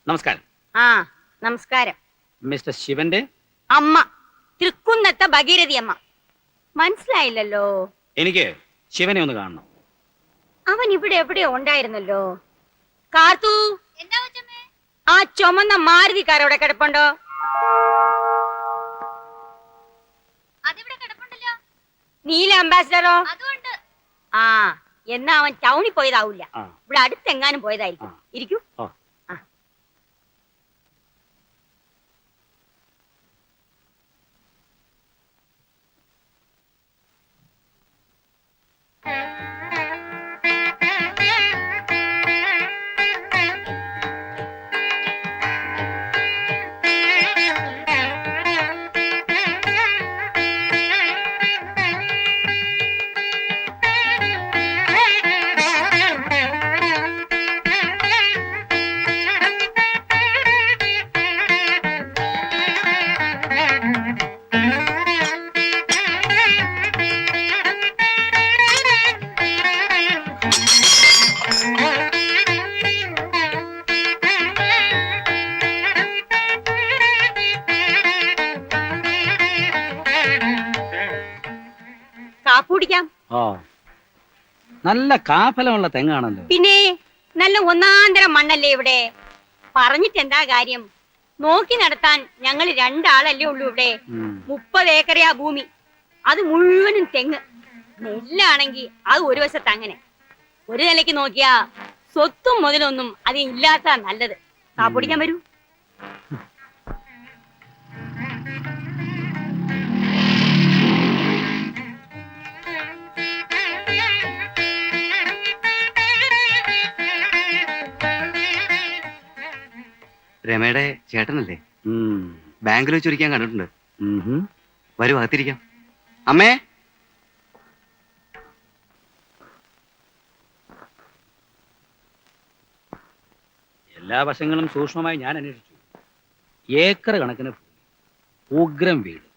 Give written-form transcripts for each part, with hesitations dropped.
നമസ്കാരം. ആ നമസ്കാരം. മിസ്റ്റർ ശിവന്റെ അമ്മ, തൃക്കുന്നത്തെ ഭഗീരഥി അമ്മ. മനസ്സിലായില്ലല്ലോ? എനിക്ക് ശിവനെ ഒന്ന് കാണണം. അവൻ ഇവിടെ എവിടെയോ ഉണ്ടായിരുന്നല്ലോ. കാർത്തു, ആ ചുമന്ന മാരുതി കാർ അവിടെ കിടപ്പുണ്ടോ? നീല അംബാസിഡറോ? ആ, എന്നാ അവൻ ടൗണിൽ പോയതാവൂല, ഇവിടെ അടുത്തെങ്ങാനും പോയതായിരിക്കും. ഇരിക്കൂ. കാപ്പുടിക്കാം. ഓ, നല്ല കാഫലമുള്ള തെങ്ങാണല്ലോ. പിന്നെ നല്ല ഒന്നാന്തരം മണ്ണല്ലേ ഇവിടെ. പറഞ്ഞിട്ട് എന്താ കാര്യം? നോക്കി നടത്താൻ ഞങ്ങൾ രണ്ടാളല്ലേ ഉള്ളൂ ഇവിടെ. 30 ഏക്കറയാ ഭൂമി, അത് മുഴുവനും തെങ്ങ്. നെല്ലാണെങ്കി അത് ഒരു വശത്ത്. അങ്ങനെ ഒരു നിലയ്ക്ക് നോക്കിയാ സ്വത്തും മുതലൊന്നും അത് ഇല്ലാത്ത നല്ലത്. കാപ്പുടിക്കാൻ വരൂ. രമയുടെ ചേട്ടനല്ലേ? ബാങ്കിൽ വെച്ചൊരിക്കാൻ കണ്ടിട്ടുണ്ട്. വരൂ, അകത്തിരിക്കാം. അമ്മേ, എല്ലാ വശങ്ങളും സൂക്ഷ്മമായി ഞാൻ അന്വേഷിച്ചു. ഏക്കർ കണക്കിന് ഉഗ്രം വീട്.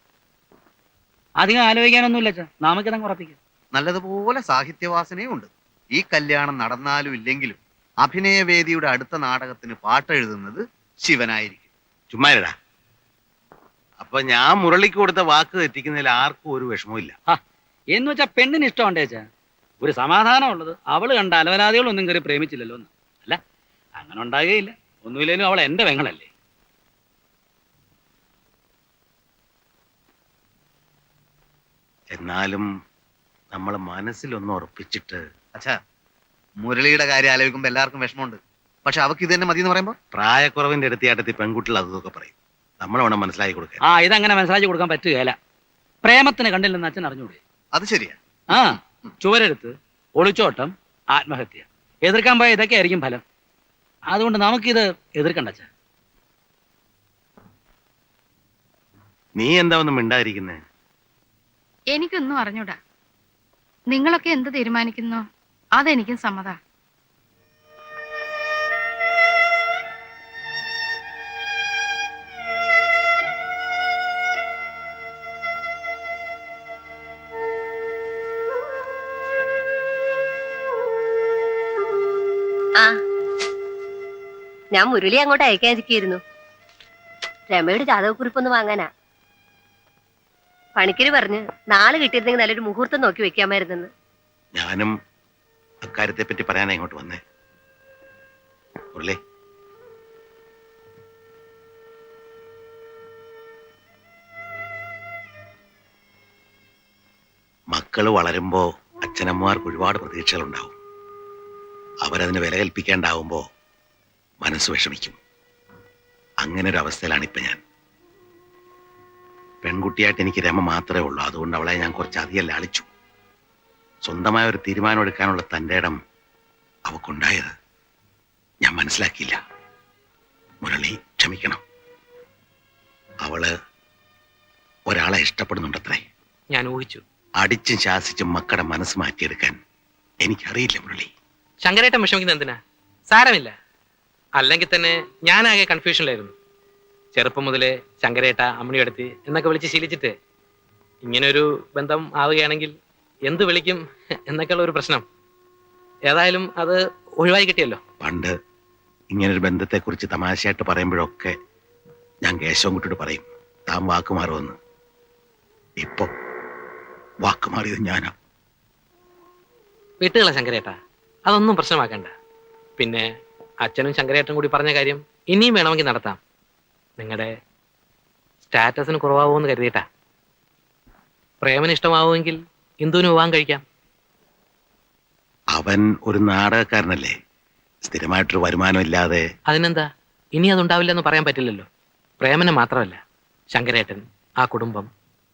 അധികം ആലോചിക്കാനൊന്നുമില്ല അച്ഛാ, നമുക്കിതങ്ങ് ഉറപ്പിക്കാം. നല്ലതുപോലെ സാഹിത്യവാസനയും ഉണ്ട്. ഈ കല്യാണം നടന്നാലും ഇല്ലെങ്കിലും അഭിനയവേദിയുടെ അടുത്ത നാടകത്തിന് പാട്ടെഴുതുന്നത് ശിവനായിരിക്കും. ചുമ്മാരടാ. അപ്പൊ ഞാൻ മുരളിക്ക് കൊടുത്ത വാക്ക് തെറ്റിക്കുന്നതിൽ ആർക്കും ഒരു വിഷമവും. എന്ന് വെച്ചാ പെണ്ണിന് ഇഷ്ടമുണ്ടേ അച്ഛാ. ഒരു സമാധാനം ഉള്ളത് അവള് കണ്ട അലവലാദികളൊന്നും കയറി പ്രേമിച്ചില്ലല്ലോ എന്ന്. അല്ല, അങ്ങനെ ഉണ്ടാകുകയില്ല. ഒന്നുമില്ലേലും അവൾ എന്റെ പെങ്ങളല്ലേ. എന്നാലും നമ്മൾ മനസ്സിലൊന്ന് ഉറപ്പിച്ചിട്ട്. അച്ഛാ, മുരളിയുടെ കാര്യം ആലോചിക്കുമ്പോ എല്ലാവർക്കും വിഷമമുണ്ട്. പക്ഷെ അവക്ക് ഇത് തന്നെ മതി എന്ന് പറയുമ്പോ പ്രായക്കുറവിന്റെ അടുത്തിയാട്ടത്തിൽ പെൺകുട്ടികൾ അതൊക്കെ പറയും. നമ്മൾ വേണം മനസ്സിലാക്കി കൊടുക്കാൻ. ഇതങ്ങനെ മനസ്സിലാക്കി കൊടുക്കാൻ പറ്റുകയല്ല. പ്രേമത്തിന് കണ്ടില്ലെന്ന് അച്ഛൻ അറിഞ്ഞൂടെ? അത് ശരിയാ. ചുവരെടുത്ത്, ഒളിച്ചോട്ടം, ആത്മഹത്യ, എതിർക്കാൻ പോയ ഇതൊക്കെ ആയിരിക്കും ഫലം. അതുകൊണ്ട് നമുക്കിത് എതിർക്കണ്ട അച്ഛാ. നീ എന്താ ഒന്നും മിണ്ടാതിരിക്കുന്നേ? എനിക്കൊന്നും അറിഞ്ഞൂടാ. നിങ്ങളൊക്കെ എന്ത് തീരുമാനിക്കുന്നു അതെനിക്കും സമ്മതാ. ഞാൻ മുരളി അങ്ങോട്ട് അയക്കാതിരിക്കുന്നു. രമയുടെ ജാതകക്കുറിപ്പൊന്ന് വാങ്ങാനാ. പണിക്കര് പറഞ്ഞ് നാളെ കിട്ടിയിരുന്നെങ്കിൽ നല്ലൊരു മുഹൂർത്തം നോക്കി വെക്കാമായിരുന്നെന്ന്. ഞാനും അക്കാര്യത്തെ പറ്റി പറയാനാ ഇങ്ങോട്ട് വന്നേ. മുരളി, മക്കള് വളരുമ്പോ അച്ഛനമ്മമാർക്ക് ഒരുപാട് പ്രതീക്ഷകളുണ്ടാവും. അവരതിന് വില കൽപ്പിക്കാണ്ടാവുമ്പോ മനസ്സ് വിഷമിക്കും. അങ്ങനെ ഒരു അവസ്ഥയിലാണ് ഇപ്പൊ ഞാൻ. പെൺകുട്ടിയായിട്ട് എനിക്ക് രമ മാത്രമേ ഉള്ളൂ. അതുകൊണ്ട് അവളെ ഞാൻ കുറച്ചധികം ലാളിച്ചു. സ്വന്തമായ ഒരു തീരുമാനം എടുക്കാനുള്ള തൻ്റെ ഇടം അവക്കുണ്ടായത് ഞാൻ മനസ്സിലാക്കിയില്ല. മുരളി ക്ഷമിക്കണം. അവള് ഒരാളെ ഇഷ്ടപ്പെടുന്നുണ്ടത്രേ. ഞാൻ ഊഹിച്ചു. അടിച്ചും ശാസിച്ചും മക്കളുടെ മനസ്സ് മാറ്റിയെടുക്കാൻ എനിക്കറിയില്ല മുരളി. ശങ്കരേട്ടൻ വിഷമിക്കുന്ന എന്തിനാ? സാരമില്ല. അല്ലെങ്കിൽ തന്നെ ഞാനാകെ കൺഫ്യൂഷനിലായിരുന്നു. ചെറുപ്പം മുതലേ ശങ്കരേട്ട, അമ്മണിയെടുത്ത് എന്നൊക്കെ വിളിച്ച് ശീലിച്ചിട്ട് ഇങ്ങനൊരു ബന്ധം ആവുകയാണെങ്കിൽ എന്ത് വിളിക്കും എന്നൊക്കെയുള്ള ഒരു പ്രശ്നം. ഏതായാലും അത് ഒഴിവായി കിട്ടിയല്ലോ. പണ്ട് ഇങ്ങനൊരു ബന്ധത്തെക്കുറിച്ച് തമാശയായിട്ട് പറയുമ്പോഴൊക്കെ ഞാൻ കേശവൻകുട്ടിയോട് പറയും താൻ വാക്ക് മാറുമെന്ന്. ഇപ്പൊ വാക്ക് മാറിയത് ഞാനാ. വിട്ടുകള ശങ്കരേട്ട, അതൊന്നും പ്രശ്നമാക്കണ്ട. പിന്നെ അച്ഛനും ശങ്കരേട്ടനും കൂടി പറഞ്ഞ കാര്യം ഇനിയും വേണമെങ്കിൽ നടത്താം. നിങ്ങളുടെ സ്റ്റാറ്റസിന് കുറവാകുമെന്ന് കരുതിയിട്ടാ. പ്രേമന് ഇഷ്ടമാവുമെങ്കിൽ ഇന്ദുവിന് വിവാഹം കഴിക്കാം. അവൻ ഒരു നാടകക്കാരനല്ലേ, സ്ഥിരമായിട്ടൊരു വരുമാനം ഇല്ലാതെ. അതിനെന്താ, ഇനി അതുണ്ടാവില്ലെന്ന് പറയാൻ പറ്റില്ലല്ലോ. പ്രേമനെ മാത്രമല്ല, ശങ്കരേട്ടൻ, ആ കുടുംബം,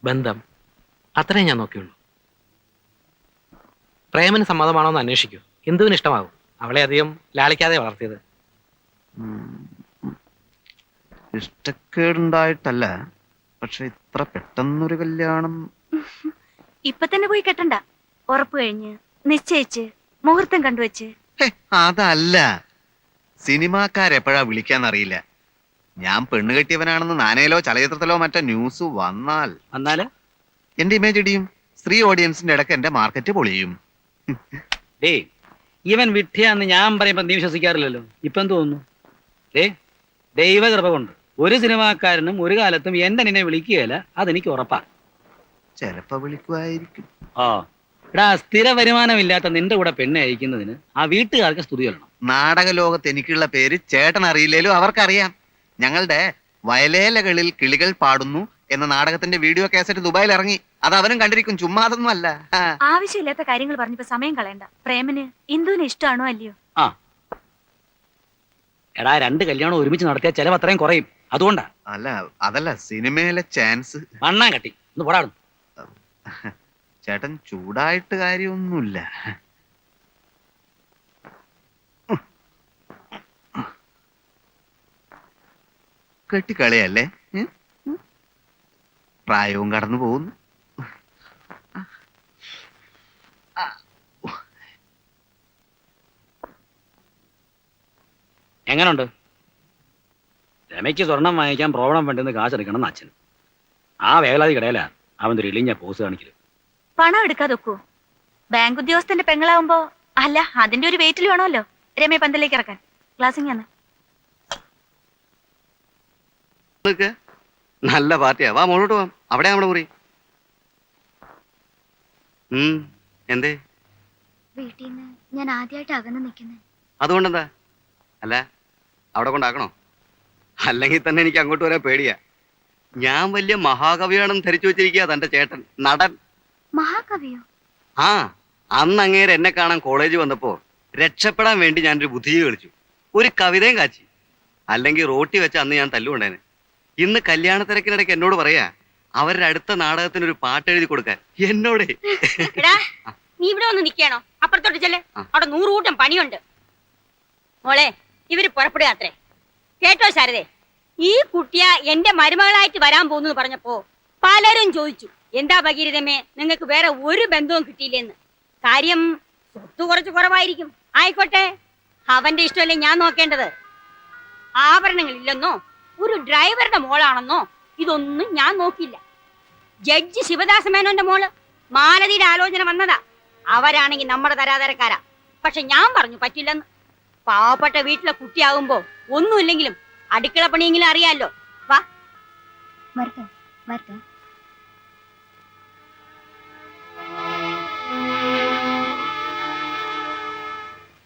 ബന്ധം, അത്രയും ഞാൻ നോക്കിയുള്ളൂ. പ്രേമന് സമ്മതമാണോ എന്ന് അന്വേഷിക്കൂ. ഇന്ദുവിന് ഇഷ്ടമാകും. അവളെ അധികം ലാളിക്കാതെ വളർത്തിയത്. ഇഷ്ടക്കേടുണ്ടായിട്ടല്ല, പക്ഷെ ഇത്ര പെട്ടെന്നൊരു കല്യാണം. ഇപ്പൊ തന്നെ പോയി കെട്ടണ്ട. ഉറപ്പ് കഴിഞ്ഞ് നിശ്ചയിച്ച് മുഹൂർത്തം കണ്ടുവച്ച്. അതല്ല, സിനിമാക്കാരെപ്പോഴാ വിളിക്കാന്നറിയില്ല. ഞാൻ പെണ്ണ് കെട്ടിയവനാണെന്ന് നാനയിലോ ചലച്ചിത്രത്തിലോ മറ്റോ ന്യൂസ് വന്നാല് എന്റെ ഇമേജ് ഇടിയും. സ്ത്രീ ഓഡിയൻസിന്റെ ഇടയ്ക്ക് എന്റെ മാർക്കറ്റ് പൊളിയും. ഡേയ്, ഇവൻ വിഡ്ഢിയാന്ന് ഞാൻ പറയുമ്പോ നീ വിശ്വസിക്കാറില്ലല്ലോ. ഇപ്പൊ എന്ത് തോന്നുന്നു? ദൈവകൃപ കൊണ്ട് ഒരു സിനിമാക്കാരനും ഒരു കാലത്തും എന്റെ നിന്നെ വിളിക്കുകയില്ല, അതെനിക്ക് ഉറപ്പാ. ചിലപ്പോ വിളിക്കുമായിരിക്കും. ആ എടാ, സ്ഥിര വരുമാനമില്ലാത്ത നിന്റെ കൂടെ പെണ്ണെ അയക്കുന്നതിന് ആ വീട്ടുകാർക്ക് സ്തുതി പറയണം. നാടക ലോകത്ത് എനിക്കുള്ള പേര് ചേട്ടൻ അറിയില്ലേലും അവർക്കറിയാം. ഞങ്ങളുടെ വയലേലകളിൽ കിളികൾ പാടുന്നു എന്ന നാടകത്തിന്റെ വീഡിയോ കാസറ്റ് ദുബായിൽ ഇറങ്ങി. അത് അവനും കണ്ടിരിക്കും, ചുമ്മാ അതൊന്നും അല്ല. ആവശ്യമില്ലാത്ത കാര്യങ്ങൾ പറഞ്ഞപ്പോ സമയം കളയണ്ട. പ്രേമന് ഇന്ദുവിന് ഇഷ്ടമാണോ അല്ലയോ? ആ എടാ, 2 കല്യാണം ഒരുമിച്ച് നടത്തിയാൽ ചെലവ് അത്രയും കുറയും. അതുകൊണ്ടാ. അതല്ല സിനിമയിലെ ചാൻസ്. മണ്ണാൻ കട്ടി ഒന്ന് പോടാടും. ചേട്ടൻ ചൂടായിട്ട് കാര്യമൊന്നുമില്ല. കെട്ടിക്കളിയല്ലേ, പ്രായവും കടന്നു പോകുന്നു. എങ്ങനുണ്ട്? രമയ്ക്ക് സ്വർണം വാങ്ങിക്കാൻ പ്രോബ്ലം വേണ്ടെന്ന് കാശെടുക്കണം എന്ന് അച്ഛൻ. ആ വേലാതി കിടയിലാ അവൻ ഒരു ഇളിഞ്ഞ പോസ് കാണിക്കല്. പണം എടുക്കാതെ ഒക്കൂ. ബാങ്ക് ഉദ്യോഗസ്ഥന്റെ പെങ്ങളാവുമ്പോ അല്ല, അതിന്റെ ഒരു വെയിറ്റിൽ വേണമല്ലോ രമയെ പന്തലേക്ക് ഇറക്കാൻ. ക്ലാസ്സിങ് നല്ല പാർട്ടിയാ. വാ മുന്നോട്ട് പോവാം. അവിടെ നമ്മുടെ മുറി. എന്തേ? വീട്ടിൽ നിന്ന് ഞാൻ ആദ്യമായിട്ട് അകന്ന് നിൽക്കുന്നത്. അതുകൊണ്ടെന്താ? അല്ല, അവിടെ കൊണ്ടാക്കണോ? അല്ലെങ്കിൽ തന്നെ എനിക്ക് അങ്ങോട്ട് വരാൻ പേടിയാ. ഞാൻ വലിയ മഹാകവിയാണെന്ന് ധരിച്ചു വെച്ചിരിക്കുക തന്റെ ചേട്ടൻ, നടൻ. മഹാകവിയോ? ആ, അന്ന് അങ്ങേര് എന്നെ കാണാൻ കോളേജ് വന്നപ്പോ രക്ഷപ്പെടാൻ വേണ്ടി ഞാനൊരു ബുദ്ധി കളിച്ചു, ഒരു കവിതയും കാച്ചി. അല്ലെങ്കിൽ റോട്ടി വെച്ച അന്ന് ഞാൻ തല്ലുകൊണ്ടേനെ. ഇന്ന് കല്യാണ തിരക്കിനിടയ്ക്ക് എന്നോട് പറയാ അവരുടെ അടുത്ത നാടകത്തിന് ഒരു പാട്ട് എഴുതി കൊടുക്കാൻ. എന്നോട് നീ ഇവിടെ ഒന്ന് നിൽക്കണോ? അപ്പുറത്തോട്ട് ചെല്ലേ, അവിടെ 100 കൂട്ടം പണിയുണ്ട്. മോളെ, ഇവര് പുറപ്പെടുകയാത്രേ. കേട്ടോ ശാരദേ, ഈ കുട്ടിയ എന്റെ മരുമകളായിട്ട് വരാൻ പോകുന്നു പറഞ്ഞപ്പോ പലരും ചോദിച്ചു, എന്താ ഭഗീരഥമ്മേ നിങ്ങൾക്ക് വേറെ ഒരു ബന്ധവും കിട്ടിയില്ലെന്ന്. കാര്യം സ്വത്ത് കുറച്ച് കുറവായിരിക്കും. ആയിക്കോട്ടെ, അവന്റെ ഇഷ്ടമല്ലേ ഞാൻ നോക്കേണ്ടത്. ആഭരണങ്ങളില്ലെന്നോ ഒരു ഡ്രൈവറുടെ മോളാണെന്നോ ഇതൊന്നും ഞാൻ നോക്കില്ല. ജഡ്ജി ശിവദാസ മേനോന്റെ മോള് മാലതിയുടെ ആലോചന വന്നതാ. അവരാണെങ്കിൽ നമ്മുടെ തരാതരക്കാരാ. പക്ഷെ ഞാൻ പറഞ്ഞു പറ്റില്ലെന്ന്. പാവപ്പെട്ട വീട്ടിലെ കുട്ടിയാകുമ്പോ ഒന്നുമില്ലെങ്കിലും അടുക്കള പണിയെങ്കിലും അറിയാലോ. വാ വരട്ടെ വരട്ടെ.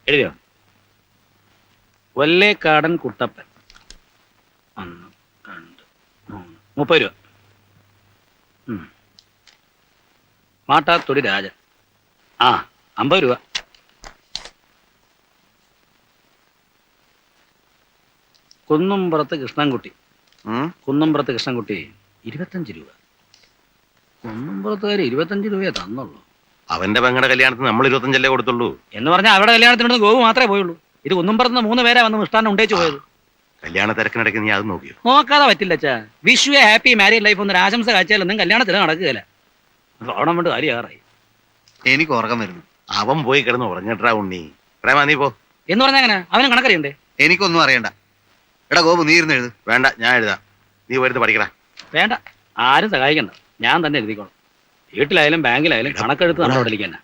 എഴുതിയോ? കൊല്ലേക്കാടൻ കുട്ടപ്പൻ 1 2 3 30 രൂപ. മാട്ടാത്തൊടി രാജൻ 50 രൂപ. കുന്നുംപുറത്ത് കൃഷ്ണൻകുട്ടി 25 രൂപ. കുന്നുംപുറത്തുകാര് 25 രൂപയെ തന്നുള്ളൂ. അവന്റെ പെങ്ങളുടെ കല്യാണത്തിന് നമ്മൾ 25 കൊടുത്തുള്ളൂ എന്ന് പറഞ്ഞാൽ അവരുടെ കല്യാണത്തിനോട് ഗോവു മാത്രമേ പോയുള്ളൂ. ഇത് കുന്നുംപുറത്ത് 3 പേരെ വന്ന് മിഷ്ടാനം ഉണ്ടേച്ചു പോയത്. കല്യാണ തിരക്കിനിടയ്ക്ക് നീ അത് നോക്കിയോ? നോക്കാതെ പറ്റില്ല അച്ഛാ. Vishu A happy married life ഒന്നൊരു ആശംസ കാഴ്ചയാലൊന്നും കല്യാണത്തിന് നടക്കുകയില്ല. ഓണം കൊണ്ട് കാര്യമാറായി. എനിക്ക് ഉറക്കം വരുന്നു. അവൻ പോയി കിടന്ന് ഉറങ്ങിട്ടാ ഉണ്ണി. പ്രേമ നീ പോ. എന്ന് പറഞ്ഞാൽ അങ്ങനെ അവന് കണക്കറിയണ്ടേ? എനിക്കൊന്നും അറിയണ്ട. എടാ ഗോപു, നീ ഇരുന്ന് എഴുത്. വേണ്ട, ഞാൻ എഴുതാം. നീ വരുത്ത് പഠിക്കടാ. വേണ്ട, ആരും സഹായിക്കണ്ട, ഞാൻ തന്നെ എഴുതിക്കോളാം. വീട്ടിലായാലും ബാങ്കിലായാലും കണക്കെടുത്ത് നമ്മുടെ അവിടെ തന്നെ.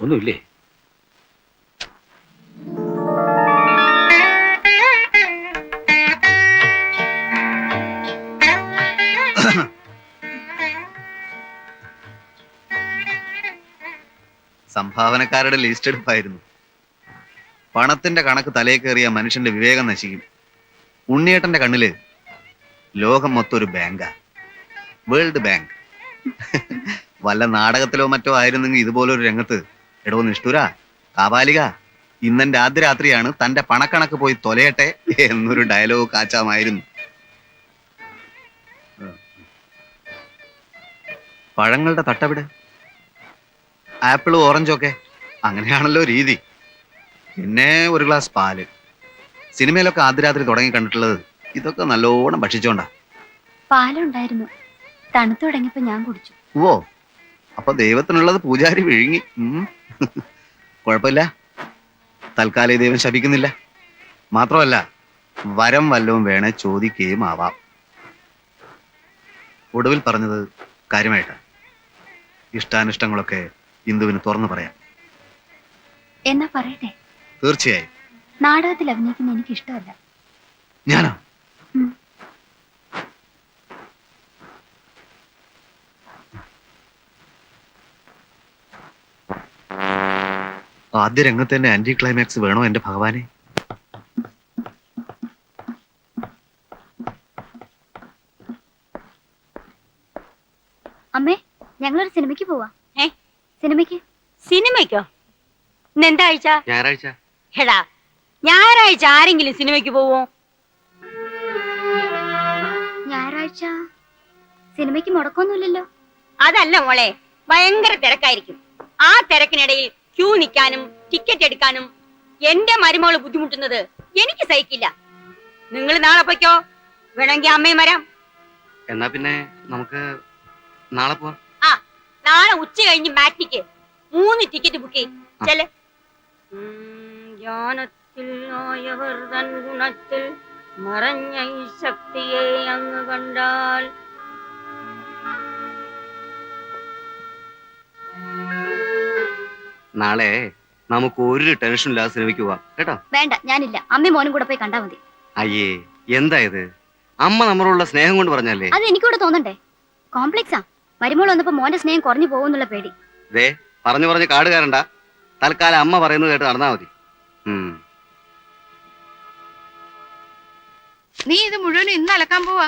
ഒന്നുമില്ലേ? ഭാവനക്കാരുടെ ലിസ്റ്റ് എടുപ്പായിരുന്നു. പണത്തിന്റെ കണക്ക് തലേ കയറിയ മനുഷ്യന്റെ വിവേകം നശിക്കും. ഉണ്ണിയേട്ടന്റെ കണ്ണില് ലോകം മൊത്തം ഒരു ബാങ്കാ, വേൾഡ് ബാങ്ക്. വല്ല നാടകത്തിലോ മറ്റോ ആയിരുന്നെങ്കിൽ ഇതുപോലൊരു രംഗത്ത് എടോ നിഷ്ഠുര കാപാലിക ഇന്നെന്റെ ആദ്യ രാത്രിയാണ്, തന്റെ പണക്കണക്ക് പോയി തൊലയട്ടെ എന്നൊരു ഡയലോഗ് കാച്ചാമായിരുന്നു. പഴങ്ങളുടെ തട്ടവിടെ ആപ്പിളും ഓറഞ്ചും ഒക്കെ അങ്ങനെയാണല്ലോ രീതി. പിന്നെ ഒരു ഗ്ലാസ് പാല്. സിനിമയിലൊക്കെ ആദ്യ രാത്രി തുടങ്ങി കണ്ടിട്ടുള്ളത് ഇതൊക്കെ നല്ലോണം ഭക്ഷിച്ചോണ്ടാ. പാലുണ്ടായിരുന്നു, തണുത്തു തുടങ്ങിയപ്പോ ഞാൻ കുടിച്ചു. ഓ, അപ്പൊ ദൈവത്തിനുള്ളത് പൂജാരി വിഴുങ്ങി. കുഴപ്പമില്ല, തൽക്കാലം ഈ ദൈവം ശപിക്കുന്നില്ല. മാത്രമല്ല വരം വല്ലവും വേണേ ചോദിക്കുകയും ആവാം. ഒടുവിൽ പറഞ്ഞത് കാര്യമായിട്ടാ. ഇഷ്ടാനിഷ്ടങ്ങളൊക്കെ ഇന്ദുവിന് തുറന്നു പറയാം. എന്നാ പറയട്ടെ? തീർച്ചയായും. നാടകത്തിൽ അഭിനയിക്കുന്ന എനിക്ക് ഇഷ്ടമല്ല. ഞാനോ? ആദ്യ രംഗത്ത് തന്നെ ആന്റി ക്ലൈമാക്സ് വേണോ എന്റെ ഭഗവാനെ? അമ്മേ, ഞങ്ങളൊരു സിനിമയ്ക്ക് പോവാ. ഏ? സിനിമയ്ക്ക്. സിനിമയ്ക്കോ? ഇന്ന് എന്താ ആഴ്ച? ഞായറാഴ്ച. എടാ, ഞായറാഴ്ച ആരെങ്കിലും സിനിമയ്ക്ക് പോവോ? ഞായറാഴ്ച സിനിമയ്ക്ക് മുടക്കൊന്നുമില്ലല്ലോ. അതല്ല മോളെ, ഭയങ്കര തിരക്കായിരിക്കും. ആ തിരക്കിനിടയിൽ ക്യൂ നിൽക്കാനും ടിക്കറ്റ് എടുക്കാനും എന്റെ മരുമകള് ബുദ്ധിമുട്ടുന്നത് എനിക്ക് സഹിക്കില്ല. നിങ്ങൾ നാളെ പൊയ്ക്കോ, വേണമെങ്കിൽ അമ്മയും വരാം. എന്നാ പിന്നെ നമുക്ക് നാളെ പോവാം. ആ, നാളെ ഉച്ച കഴിഞ്ഞ് മാറ്റിക്ക് 3 ടിക്കറ്റ് ബുക്ക് ചെയ്യും. ചെല്. ജ്ഞാനത്തിൽ ആയവർ തൻ ഗുണത്തിൽ മറഞ്ഞ ഈ ശക്തിയെ അങ്ങ് കണ്ടാൽ. നാളെ നമുക്ക് ഒരു ടെൻഷൻ ഇല്ലാതെ സിനിമയ്ക്ക് പോവാം കേട്ടോ. വേണ്ട, ഞാനില്ല. അമ്മയും മോനും കൂടെ പോയി കണ്ടാ മതി. അയ്യേ, എന്താ ഇത്? അമ്മ നമ്മളോടുള്ള സ്നേഹം കൊണ്ട് പറഞ്ഞല്ലേ? അത് എനിക്കൂടെ തോന്നണ്ടേ? കോംപ്ലക്സാ. മരുമോൾ വന്നപ്പോ മോന്റെ സ്നേഹം കുറഞ്ഞു പോകുന്നുള്ള പേടി. ദേ, പറഞ്ഞു പറഞ്ഞ് കാട് കയറണ്ട. തൽക്കാലം അമ്മ പറയുന്നത് കേട്ട് നടന്നാ മതി. നീ ഇത് മുഴുവനും ഇന്ന് അലക്കാൻ പോവാ?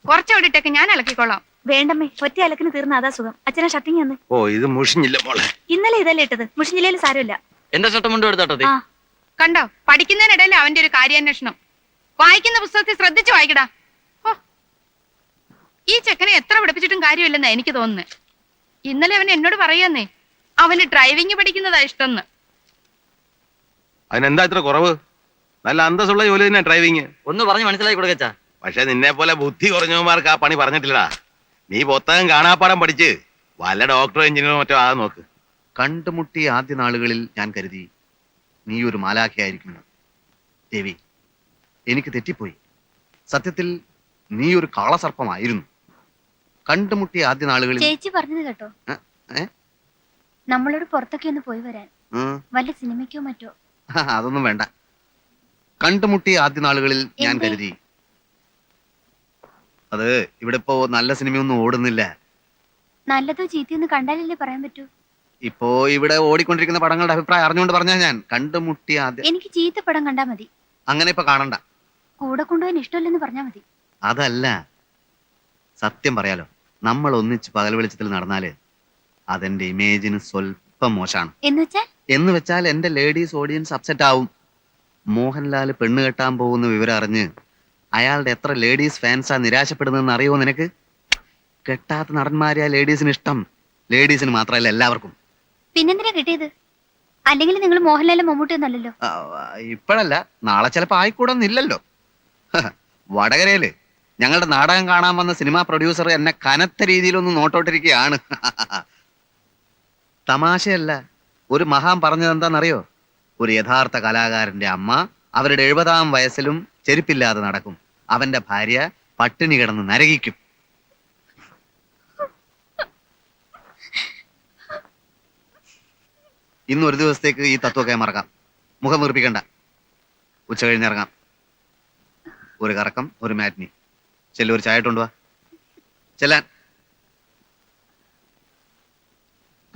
കുറച്ചോടിട്ടൊക്കെ ഞാൻ അലക്കിക്കോളാം. വേണ്ടമ്മേ, ഒറ്റ അലക്കിന് തീർന്ന അതാ സുഖം. അച്ഛനെ ഷർട്ടിങ് വന്ന്. ഓ, ഇത് മുഷിഞ്ഞില്ല മോളെ. ഇന്നലെ ഇതല്ലേ ഇട്ടത്, മുഷിഞ്ഞില്ലേലും സാരമില്ല. എന്റെ ഷർട്ട് മുണ്ടും എടുത്തോട്ടെ. ആ. കണ്ടോ, പഠിക്കുന്നതിനിടയിൽ അവന്റെ ഒരു കാര്യാന്വേഷണം. വായിക്കുന്ന പുസ്തകത്തിൽ ശ്രദ്ധിച്ചു വായിക്കടാ. ഓ, ഈ ചെക്കനെ എത്ര പഠിപ്പിച്ചിട്ടും കാര്യമില്ലെന്നാ എനിക്ക് തോന്നുന്നത്. ഇന്നലെ അവൻ എന്നോട് പറയാന്നേ, അവന് ഡ്രൈവിംഗ് പഠിക്കുന്നതാ ഇഷ്ടംന്ന്. അതിനെന്താ ഇത്ര കുറവ്? നല്ല അന്തസ്സുള്ള ജോലി തന്നെ ഡ്രൈവിങ്. ഒന്ന് പറഞ്ഞ് മനസ്സിലാക്കി കൊടുക്കച്ചാ. പക്ഷെ നിന്നെ പോലെ ബുദ്ധി കുറഞ്ഞവന്മാർക്ക് ആ പണി പറഞ്ഞിട്ടില്ലടാ. നീ പുസ്തകം കാണാപ്പാടം പഠിച്ച് വല്ല ഡോക്ടറോ എഞ്ചിനീയറോ മറ്റോ ആ നോക്ക്. കണ്ടുമുട്ടിയ ആദ്യ നാളുകളിൽ ഞാൻ കരുതി നീ ഒരു മാലാഖയായിരിക്കുമെന്ന്. ദേവി, എനിക്ക് തെറ്റിപ്പോയി. സത്യത്തിൽ നീ ഒരു കാളസർപ്പമായിരുന്നു. കണ്ടുമുട്ടിയ ആദ്യ നാളുകളിൽ ചേച്ചി പറഞ്ഞത് കേട്ടോ, നമ്മളോട് പുറത്തൊക്കെ ഒന്ന് പോയി വരാൻ. വല്ല സിനിമയ്ക്കോ മറ്റോ. അതൊന്നും വേണ്ട. കണ്ടുമുട്ടിയ ആദ്യ നാളുകളിൽ ഞാൻ കരുതി അത് ഇവിടെ ഇപ്പോ നല്ല സിനിമയൊന്നും ഓടുന്നില്ല. നല്ലതോ ചീത്തയൊന്നും കണ്ടാലല്ലേ പറയാൻ പറ്റൂ. ഇപ്പോ ഇവിടെ ഓടിക്കൊണ്ടിരിക്കുന്ന പടങ്ങളുടെ അഭിപ്രായം അറിഞ്ഞുകൊണ്ട് പറഞ്ഞാ ഞാൻ കണ്ടുമുട്ടിയ ആദ്യ. എനിക്ക് ചീത്ത പടം കണ്ടാ മതി. അങ്ങനെ ഇപ്പൊ കാണണ്ട. കൂടെ കൊണ്ടുപോകാൻ ഇഷ്ടമല്ലെന്ന് പറഞ്ഞാ മതി. അതല്ല, സത്യം പറയാലോ, നമ്മൾ ഒന്നിച്ച് പകൽ വെളിച്ചത്തിൽ നടന്നാല് അതെന്റെ ഇമേജിന് സ്വല്പം മോശമാണ്. എന്ന് വെച്ചാൽ എന്റെ ലേഡീസ് ഓഡിയൻസ് അപ്സെറ്റ് ആവും. മോഹൻലാൽ പെണ്ണ് കെട്ടാൻ പോകുന്ന വിവരം അറിഞ്ഞ് അയാളുടെ എത്ര ലേഡീസ് ഫാൻസാ നിരാശപ്പെടുന്നതെന്ന് അറിയുമോ നിനക്ക്? കെട്ടാത്ത നടന്മാരെ ആ ലേഡീസിന് ഇഷ്ടം. ലേഡീസിന് മാത്രമല്ല, എല്ലാവർക്കും. പിന്നെന്തിനാ കിട്ടിയത്? അല്ലെങ്കിൽ നിങ്ങൾ മോഹൻലാലും മമ്മൂട്ടിയൊന്നല്ലോ. ഇപ്പോഴല്ല, നാളെ ചിലപ്പോ ആയിക്കൂടൊന്നില്ലല്ലോ. വടകരയില് ഞങ്ങളുടെ നാടകം കാണാൻ വന്ന സിനിമാ പ്രൊഡ്യൂസർ എന്നെ കനത്ത രീതിയിലൊന്ന് നോട്ടോട്ടിരിക്കുകയാണ്. തമാശയല്ല, ഒരു മഹാൻ പറഞ്ഞത് എന്താണെന്നറിയോ? ഒരു യഥാർത്ഥ കലാകാരന്റെ അമ്മ അവരുടെ 70-ാം വയസ്സിലും ചെരുപ്പില്ലാതെ നടക്കും. അവന്റെ ഭാര്യ പട്ടിണി കിടന്ന് നരകിക്കും. ഇന്ന് ഒരു ദിവസത്തേക്ക് ഈ തത്വമൊക്കെ മറക്കാം. മുഖം വീർപ്പിക്കണ്ട. ഉച്ച കഴിഞ്ഞിറങ്ങാം. ഒരു കറക്കം, ഒരു മാറ്റിനി. ചെല്ലു, ഒരു ചായ ഇട്ടുകൊണ്ടുവാ. ചെല്ലാൻ.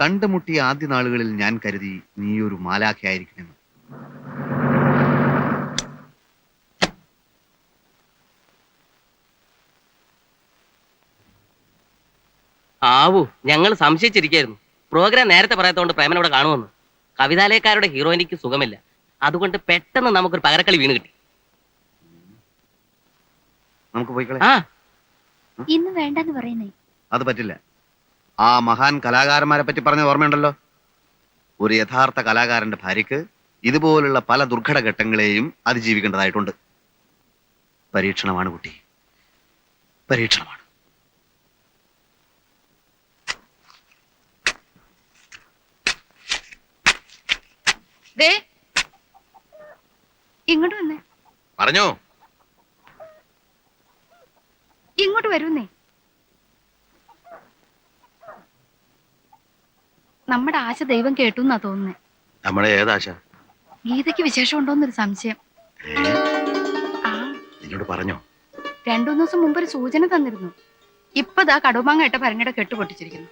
കണ്ടുമുട്ടിയ ആദ്യ നാളുകളിൽ ഞാൻ കരുതി നീ ഒരു മാലാഖയായിരിക്കുമെന്ന്. ആവൂ, ഞങ്ങൾ സംശയിച്ചിരിക്കായിരുന്നു. പ്രോഗ്രാം നേരത്തെ പറയാത്തോണ്ട് പ്രേമൻ ഇവിടെ കാണുമെന്ന്. കവിതാലയക്കാരുടെ ഹീറോയിനിക്ക് സുഖമില്ല, അതുകൊണ്ട് പെട്ടെന്ന് നമുക്കൊരു പകരക്കളി വീണ് കിട്ടി. നമുക്ക് പോയിക്കളെ. ആ ഇന്ന് വേണ്ടെന്ന് പറയുന്നേ. അത് പറ്റില്ല. ആ മഹാൻ കലാകാരന്മാരെ പറ്റി പറഞ്ഞ ഓർമ്മയുണ്ടല്ലോ. ഒരു യഥാർത്ഥ കലാകാരന്റെ ഭാര്യക്ക് ഇതുപോലുള്ള പല ദുർഘട ഘട്ടങ്ങളെയും അതിജീവിക്കേണ്ടതായിട്ടുണ്ട്. പരീക്ഷണമാണ് കുട്ടി, പരീക്ഷണമാണ്. ദേ ഇങ്ങോട്ട് വന്നേ. പറഞ്ഞോ. ഇങ്ങോട്ട് വരുന്നേ. നമ്മുടെ ആശ ദൈവം കേട്ടു എന്നാ തോന്നുന്നേ. നമ്മളെ ഏതാശ? ഗീതയ്ക്ക് വിശേഷം ഉണ്ടോന്നൊരു സംശയം. ആ നിന്നോട് പറഞ്ഞോ? 2-3 ദിവസം മുമ്പ് ഒരു സൂചന തന്നിരുന്നു. ഇപ്പതാ കടുമാങ്ങ ഇട്ട ഭരണിയുടെ കെട്ട് പൊട്ടിച്ചിരിക്കുന്നു.